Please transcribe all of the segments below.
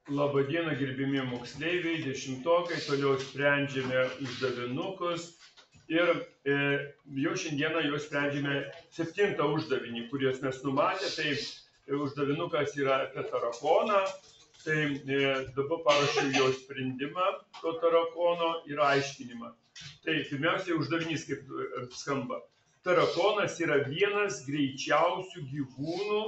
Labadiena, gerbimi moksleiviai, dešimtokai, toliau sprendžiame uždavinukus ir jau šiandieną jau sprendžiame 7 uždavinį, kuriuos mes numatė. Tai uždavinukas yra apie tarakoną. Tai dabar parašiau jo sprendimą to tarakono ir aiškinimą. Tai pirmiausiai uždavinys kaip skamba. Tarakonas yra vienas greičiausių gyvūnų.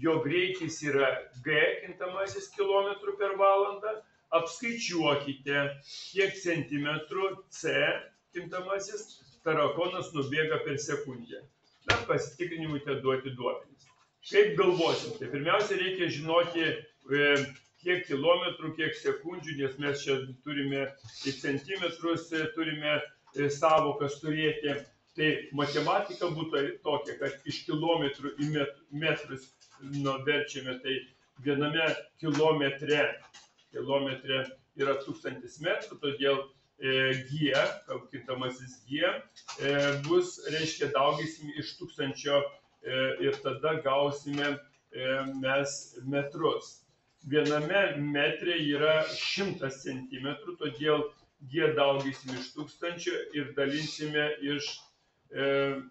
Jo greitis yra g kintamasis kilometrų per valandą. Apskaičiuokite, kiek centimetrų c kintamasis tarakonas nubėga per sekundę. Na, pasitikrinimui te duoti duomenys. Kaip galvosim? Tai pirmiausia, reikia žinoti, kiek kilometrų, kiek sekundžių, nes mes čia turime į centimetrus, turime savokas turėti. Tai matematika būtų tokia, kad iš kilometrų į metrus verčiame, tai viename kilometre yra 1000 metrų, todėl g, kintamasis g, bus, reiškia, daugysim iš 1000 ir tada gausime mes metrus. Viename metre yra 100 centimetrų, todėl g daugysim iš 1000 ir dalinsime iš 1000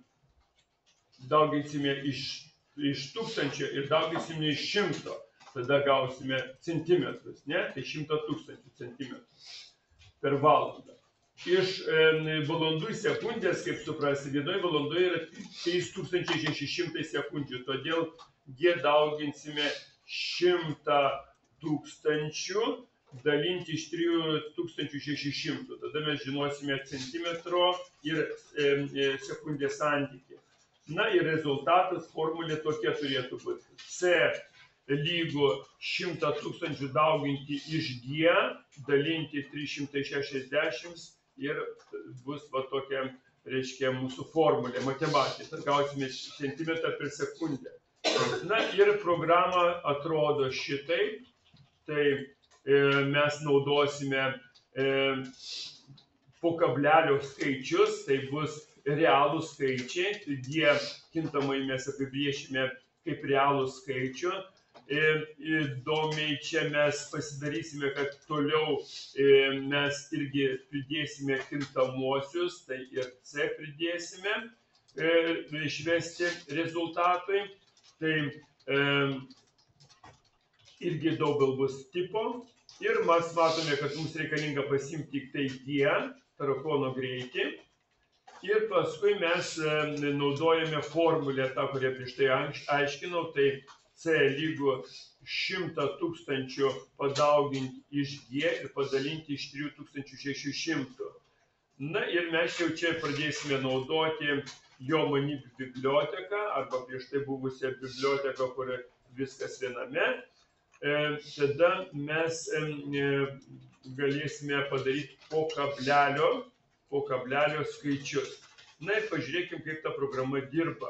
ir daugysime iš 100, tada gausime centimetrus, ne? Tai 100 000 centimetrų per valandą. Iš valandų į sekundės, kaip suprasti, vienoje valandoje yra 3600 sekundžių, todėl g dauginsime 100 000 dalinti iš 3600. Tada mes žinosime centimetro ir sekundės santykį. Na ir rezultatas, formulė tokia turėtų būti. C lygu 100 000 dauginti iš g, dalinti 360 ir bus va tokia, reiškia, mūsų formulė, matematika. Gausime centimetrą per sekundę. Na ir programa atrodo šitaip. Tai mes naudosime po kablelio skaičius, tai bus realūs skaičiai, jie kintamai mes apibrėšime kaip realų skaičių. Įdomiai čia mes pasidarysime, kad toliau mes irgi pridėsime kintamuosius, tai ir c pridėsime išvesti rezultatui. Tai irgi daugel bus tipo ir mes matome, kad mums reikalinga pasimti tik tai g, tarakono greitį. Ir paskui mes naudojame formulę, tą, kurią prieš tai aiškinau, tai c lygu 100 000 padauginti iš g ir padalinti iš 3600. Na ir mes jau čia pradėsime naudoti jo manių biblioteką arba prieš tai buvusią biblioteką, kur viskas viename. Tada mes galėsime padaryti po kablelio skaičius. Na ir pažiūrėkime, kaip ta programa dirba.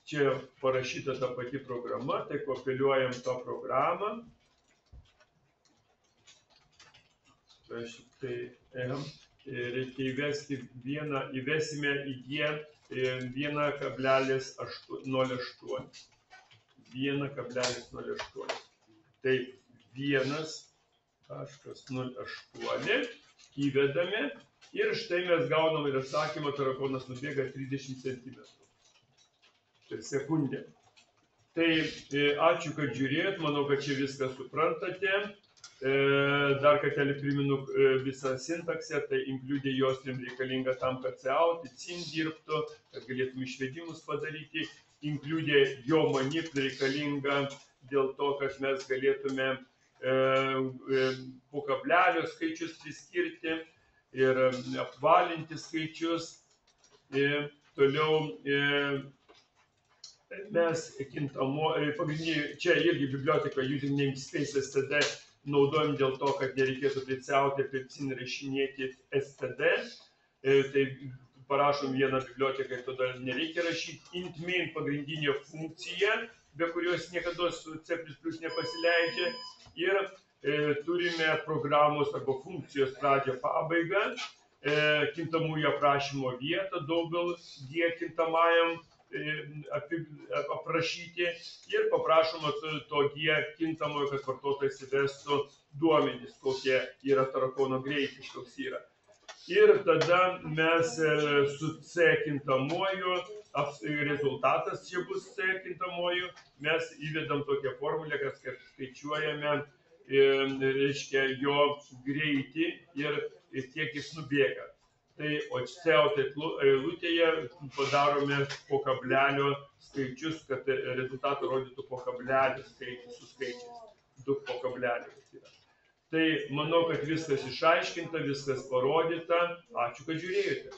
Čia parašyta ta pati programa, tai kopiliuojam tą programą. Tai reikia įvesti vieną, įvesime į g 1,08. 1,08. Tai 1,08 įvedame ir štai mes gauname ir atsakymą, tarakonas nubėga 30 cm per sekundę. Tai ačiū, kad žiūrėjot, manau, kad čia viską suprantate. Dar kartelį priminu visą sintaksę, tai include jostrim reikalinga tam, kad out, cin dirbtų, kad galėtum išvedimus padaryti. Include jo manip reikalinga dėl to, kad mes galėtume po kablelio skaičius priskirti ir apvalinti skaičius. Toliau mes pagrindinį, čia irgi biblioteka using namespace std naudojam dėl to, kad nereikėtų priciauti, pricin rašinėti std. Tai parašom vieną biblioteką ir tada nereikia rašyti. Int main pagrindinė funkcija, be kurios niekada su C++ nepasileidžia. Ir turime programos arba funkcijos pradžią pabaigą, kintamųjų aprašymo vietą, double g kintamajam aprašyti ir paprašoma to G kintamojo, kad vartotojas įvestų duomenys, kokie yra tarakono greitis, koks yra. Ir tada mes su C kintamuoju, rezultatas čia bus C kintamuoju, mes įvedam tokią formulę, kad skaičiuojame, reiškia, jo greitį ir kiek jis nubėga. Tai o C eilutėje padarome po kablelio skaičius, kad rezultatą rodytų po kablelio skaičius su skaičiais. 2 po kablelio yra. Tai manau, kad viskas išaiškinta, viskas parodyta. Ačiū, kad žiūrėjote.